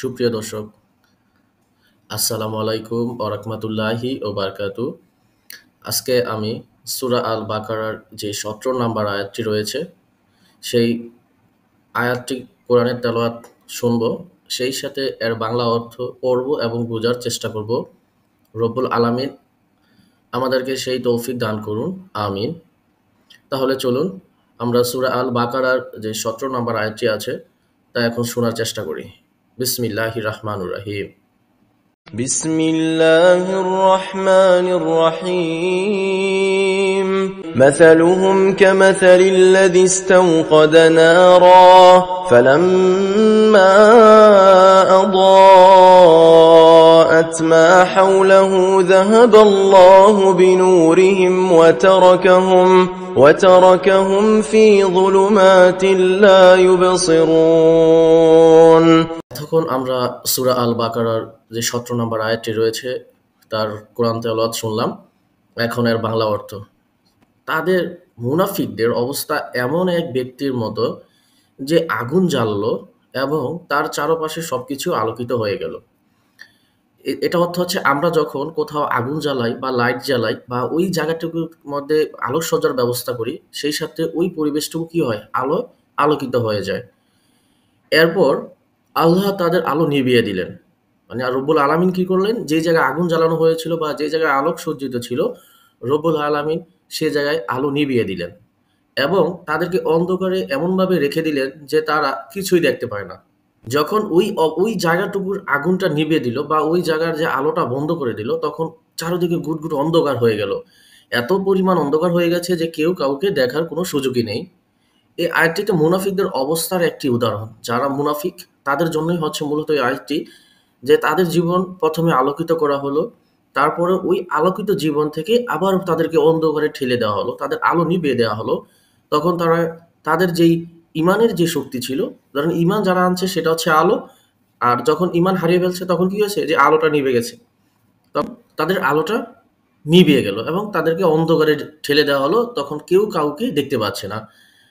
সুপ্রিয় দর্শক, আসসালামু আলাইকুম ওয়া রাহমাতুল্লাহি ওয়া বারাকাতুহু। আজকে আমি সূরা আল বাকারার যে ১৭ নম্বর আয়াতটি রয়েছে, সেই আয়াতটি কোরআনের তেলাওয়াত শুনব, সেই সাথে এর বাংলা অর্থ পড়ব এবং বোঝার চেষ্টা করব। রব্বুল আলামিন আমাদেরকে সেই তৌফিক দান করুন, আমিন। তাহলে চলুন আমরা সূরা আল বাকারার যে ১৭ নম্বর আয়াতটি আছে তা এখন শোনার চেষ্টা করি। বিসমিল্লাহির রাহমানির রাহিম। بسم الله الرحمن الرحيم مثلهم كمثل الذي استوقد نارا فلما أضاءت ما حوله ذهب الله بنورهم وتركهم في ظلمات لا يبصرون। এতক্ষণ আমরা সূরা আল বাকারার যে ১৭ নম্বর আয়াতটি রয়েছে তার কোরআন তেলাওয়াত শুনলাম। এখন এর বাংলা অর্থ। তাদের মুনাফিকদের অবস্থা এমন এক ব্যক্তির মতো যে আগুন জ্বাললো এবং তার চারপাশে সবকিছু আলোকিত হয়ে গেল। এটা অর্থ হচ্ছে, আমরা যখন কোথাও আগুন জ্বালাই বা লাইট জ্বালাই বা ওই জায়গাটুকুর মধ্যে আলোকসজ্জার ব্যবস্থা করি, সেই সাথে ওই পরিবেশটুকু কি হয়, আলোকিত হয়ে যায়। এরপর আল্লাহ তাদের আলো নিভিয়ে দিলেন। মানে রব্বুল আলামিন কি করলেন, যে জায়গায় আগুন জ্বালানো হয়েছিল বা যে জায়গায় আলোক সজ্জিত ছিল, রব্বুল আলামিন সে জায়গায় আলো নিভিয়ে দিলেন এবং তাদেরকে অন্ধকারে এমনভাবে রেখে দিলেন যে তারা কিছুই দেখতে পায় না। যখন ওই জায়গাটুকুর আগুনটা নিভিয়ে দিল বা ওই জায়গার যে আলোটা বন্ধ করে দিল, তখন চারদিকে গুটগুট অন্ধকার হয়ে গেল। এত পরিমাণ অন্ধকার হয়ে গেছে যে কেউ কাউকে দেখার কোনো সুযোগই নেই। এই আয়াতটিতে মুনাফিকদের অবস্থার একটি উদাহরণ। যারা মুনাফিক তাদের জন্যই হচ্ছে মূলত এই আয়াতটি, যে তাদের জীবন প্রথমে আলোকিত করা হলো, তারপরে ওই আলোকিত জীবন থেকে আবার তাদেরকে অন্ধকারে ঠেলে দেওয়া হলো, তাদের আলো নিভিয়ে দেওয়া হলো। তখন তাদের যেই ইমানের যে শক্তি ছিল, ধরেন ইমান যারা আনছে সেটা হচ্ছে আলো, আর যখন ইমান হারিয়ে ফেলছে তখন কি হয়েছে, যে আলোটা নিভে গেছে, তখন তাদের আলোটা নিভিয়ে গেল এবং তাদেরকে অন্ধকারে ঠেলে দেওয়া হলো। তখন কেউ কাউকে দেখতে পাচ্ছে না।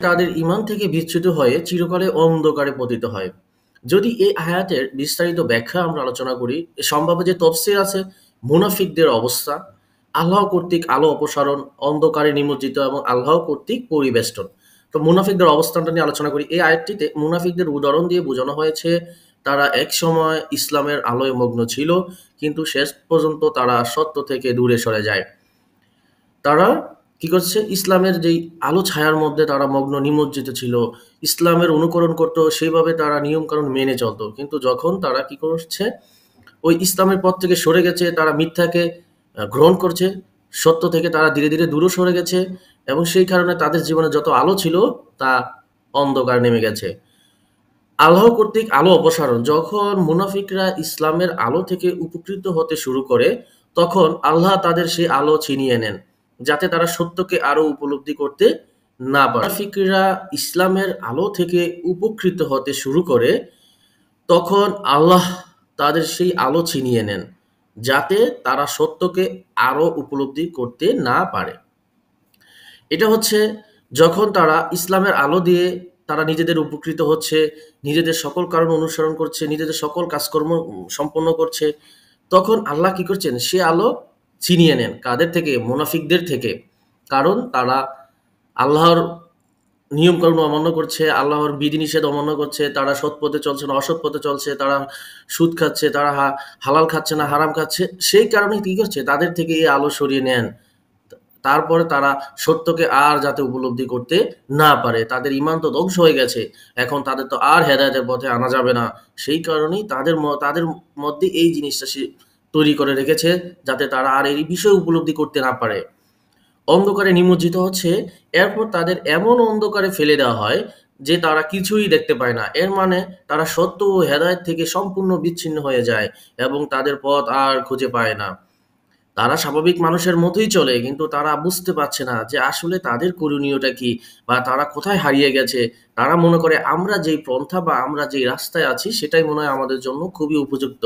তাদের ঈমান থেকে বিচ্যুত হয়ে চিরকালে অন্ধকারে পতিত হয়। যদি এই আয়াতের বিস্তারিত ব্যাখ্যা আমরা আলোচনা করি, সম্ভাব্য যে তফসির আছে, মুনাফিকদের অবস্থা, আল্লাহ কর্তৃক আলো অপসারণ, অন্ধকারে নিমজ্জিত এবং আল্লাহ কর্তৃক পরিবেষ্টন। তো মুনাফিকদের অবস্থানটা নিয়ে আলোচনা করি। এই আয়াতটিতে মুনাফিকদের উদাহরণ দিয়ে বোঝানো হয়েছে, তারা এক সময় ইসলামের আলোয় মগ্ন ছিল, কিন্তু শেষ পর্যন্ত তারা সত্য থেকে দূরে সরে যায়। তারা কি করছে, ইসলামের যেই আলো ছায়ার মধ্যে তারা মগ্ন নিমজ্জিত ছিল, ইসলামের অনুকরণ করতো, সেইভাবে তারা নিয়মকানুন মেনে চলতো। কিন্তু যখন তারা কি করছে, ওই ইসলামের পথ থেকে সরে গেছে, তারা মিথ্যাকে গ্রহণ করছে, সত্য থেকে তারা ধীরে ধীরে দূরে সরে গেছে এবং সেই কারণে তাদের জীবনে যত আলো ছিল তা অন্ধকার নেমে গেছে। আল্লাহ কর্তৃক আলো অপসারণ, যখন মুনাফিকরা ইসলামের আলো থেকে উপকৃত হতে শুরু করে, তখন আল্লাহ তাদের সেই আলো ছিনিয়ে নেন, যাতে তারা সত্যকে আরো উপলব্ধি করতে না পারে। মুনাফিকরা ইসলামের আলো থেকে উপকৃত হতে শুরু করে, তখন আল্লাহ তাদের সেই আলো ছিনিয়ে নেন, যাতে তারা সত্যকে আরো উপলব্ধি করতে না পারে। এটা হচ্ছে যখন তারা ইসলামের আলো দিয়ে তারা নিজেদের উপকৃত হচ্ছে, নিজেদের সকল কারণ অনুসরণ করছে, নিজেদের সকল কাজকর্ম সম্পন্ন করছে, তখন আল্লাহ কি করছেন, সে আলো ছিনিয়ে নেন। কাদের থেকে? মুনাফিকদের থেকে। কারণ তারা আল্লাহর নিয়মকানুন অমান্য করছে, আল্লাহর বিধিনিষেধ অমান্য করছে, তারা সৎ পথে চলছে না অসৎ পথে চলছে, তারা সুদ খাচ্ছে, তারা হালাল খাচ্ছে না হারাম খাচ্ছে। সেই কারণে কি করছে, তাদের থেকে এই আলো সরিয়ে নেন। তারপরে তারা সত্যকে আর যাতে উপলব্ধি করতে না পারে। তাদের ঈমান তো ধ্বংস হয়ে গেছে, এখন তাদের তো আর হেদায়েতের পথে আনা যাবে না। সেই কারণেই তাদের মধ্যে এই জিনিসটা সে তৈরি করে রেখেছে, যাতে তারা আর এই বিষয় উপলব্ধি করতে না পারে। অন্ধকারে নিমজ্জিত হচ্ছে, এরপর তাদের এমন অন্ধকারে ফেলে দেওয়া হয় যে তারা কিছুই দেখতে পায় না। এর মানে তারা সত্য ও হেদায়েত থেকে সম্পূর্ণ বিচ্ছিন্ন হয়ে যায় এবং তাদের পথ আর খুঁজে পায় না। তারা স্বাভাবিক মানুষের মতোই চলে, কিন্তু তারা বুঝতে পারছে না যে আসলে তাদের করণীয়টা কি বা তারা কোথায় হারিয়ে গেছে। তারা মনে করে আমরা যেই পন্থা বা আমরা যেই রাস্তায় আছি সেটাই মনে হয় আমাদের জন্য খুবই উপযুক্ত।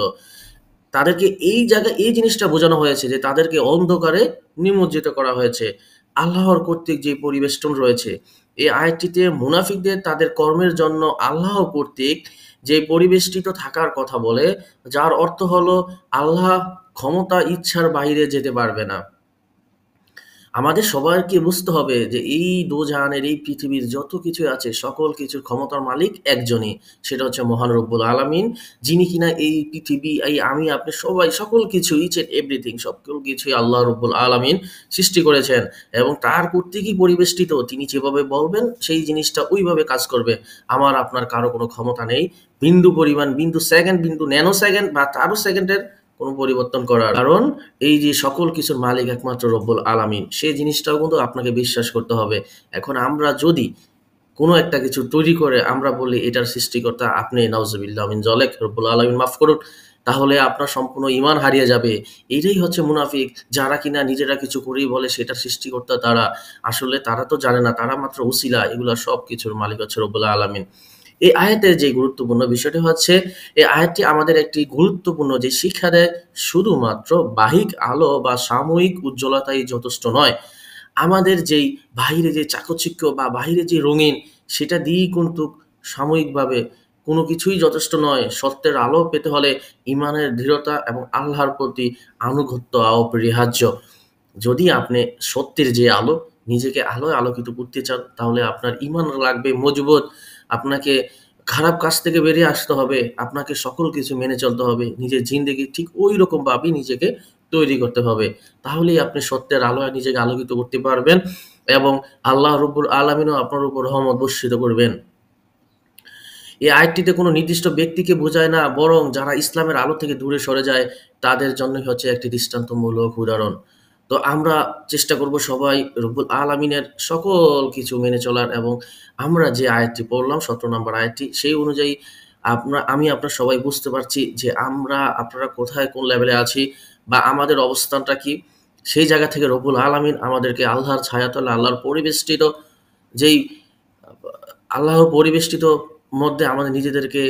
তাদেরকে এই জায়গায় এই জিনিসটা বোঝানো হয়েছে যে তাদেরকে অন্ধকারে নিমজ্জিত করা হয়েছে। আল্লাহর কর্তৃক যে পরিবেষ্টন রয়েছে, এই আয়াতটিতে মুনাফিকদের তাদের কর্মের জন্য আল্লাহ কর্তৃক যে পরিবেষ্টিত থাকার কথা বলে, যার অর্থ হলো আল্লাহ ক্ষমতা ইচ্ছার বাইরে যেতে পারবে না। আমাদের সবাইকে বুঝতে হবে যে এই দোজাহানের এই পৃথিবীর যত কিছু আছে সকল কিছুর ক্ষমতার মালিক একজনই, সেটা হচ্ছে মহান রব্বুল আলামিন, যিনি কিনা এই পৃথিবী, এই আমি আপনি সবাই সকল কিছু ইচ এন্ড এভরিথিং সকল কিছুই আল্লাহ রব্বুল আলামিন সৃষ্টি করেছেন এবং তার কর্তৃকই পরিবেষ্টিত। তিনি যেভাবে বলবেন সেই জিনিসটা ওইভাবে কাজ করবে। আমার আপনার কারো কোনো ক্ষমতা নেই বিন্দু পরিমাণ, বিন্দু সেকেন্ড, বিন্দু ন্যানো সেকেন্ড বা তারও সেকেন্ডের কোনো পরিবর্তন করার। কারণ এই যে সকল কিছুর মালিক একমাত্র রব্বুল আলামিন, সেই জিনিসটাও কিন্তু আপনাকে বিশ্বাস করতে হবে। এখন আমরা যদি কোনো একটা কিছু তৈরি করে আমরা বলি এটার সৃষ্টিকর্তা আপনি, নাউজুবিল্লাহ মিন যালিক, রব্বুল আলামিন মাফ করুন, তাহলে আপনার সম্পূর্ণ ঈমান হারিয়ে যাবে। এটাই হচ্ছে মুনাফিক, যারা কিনা নিজেরা কিছু করেই বলে সেটার সৃষ্টিকর্তা তারা। আসলে তারা তো জানে না, তারা মাত্র উসিলা, এগুলা সব কিছুর মালিক হচ্ছে রব্বুল আলামিন। এই আয়াতের যে গুরুত্বপূর্ণ বিষয়টি হচ্ছে, এই আয়াতটি আমাদের একটি গুরুত্বপূর্ণ যে শিক্ষা দেয়, শুধুমাত্র বাহ্যিক আলো বা সাময়িক উজ্জ্বলতাই যথেষ্ট নয়। আমাদের যেই বাহিরে যে চাকচিক্য বা বাহিরে যে রঙিন, সেটা দিয়েই কিন্তু সাময়িকভাবে কোনো কিছুই যথেষ্ট নয়। সত্যের আলো পেতে হলে ঈমানের দৃঢ়তা এবং আল্লাহর প্রতি আনুগত্য অপরিহার্য। যদি আপনি সত্যের যে আলো, নিজেকে আলোয় আলোকিত করতে চান, তাহলে আপনার ঈমান লাগবে মজবুত। আপনাকে খারাপ কাজ থেকে বেরিয়ে আসতে হবে। আপনাকে সকল কিছু মেনে চলতে হবে। নিজের জিন্দেগি ঠিক ঐরকমভাবেই নিজেকে তৈরি করতে হবে। তাহলেই আপনি সত্যের আলোয় নিজেকে আলোকিত করতে পারবেন এবং আল্লাহ রাব্বুল আলামিনও আপনার উপর রহমত বর্ষিত করবেন। এই আয়াতটিতে কোনো নির্দিষ্ট ব্যক্তিকে বোঝায় না, বরং যারা ইসলামের আলো থেকে দূরে সরে যায় তাদের জন্যই হচ্ছে একটি দৃষ্টান্তমূলক উদাহরণ। তো আমরা চেষ্টা করব সবাই রব্বুল আলামিনের সকল কিছু মেনে চলার এবং আমরা যে আয়াতটি পড়লাম ১৭ নম্বর আয়াতটি, সেই অনুযায়ী আমি আপনারা সবাই বুঝতে পারছি যে আপনারা কোথায় কোন লেভেলে আছি বা আমাদের অবস্থানটা কি। সেই জায়গা থেকে রব্বুল আলামিন আমাদেরকে আল্লাহর ছায়াতলে, আল্লাহর পরিবেষ্টিত যেই আল্লাহর পরিবেষ্টিত মধ্যে আমাদের নিজেদেরকে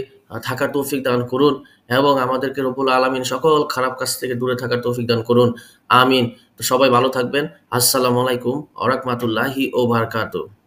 থাকার তৌফিক দান করুন এবং আমাদেরকে রব্বুল আলামিন সকল খারাপ কাজ থেকে দূরে থাকার তৌফিক দান করুন। আমিন। তো সবাই ভালো থাকবেন। আসসালামু আলাইকুম ওয়া রাহমাতুল্লাহি ওয়া বারাকাতুহু।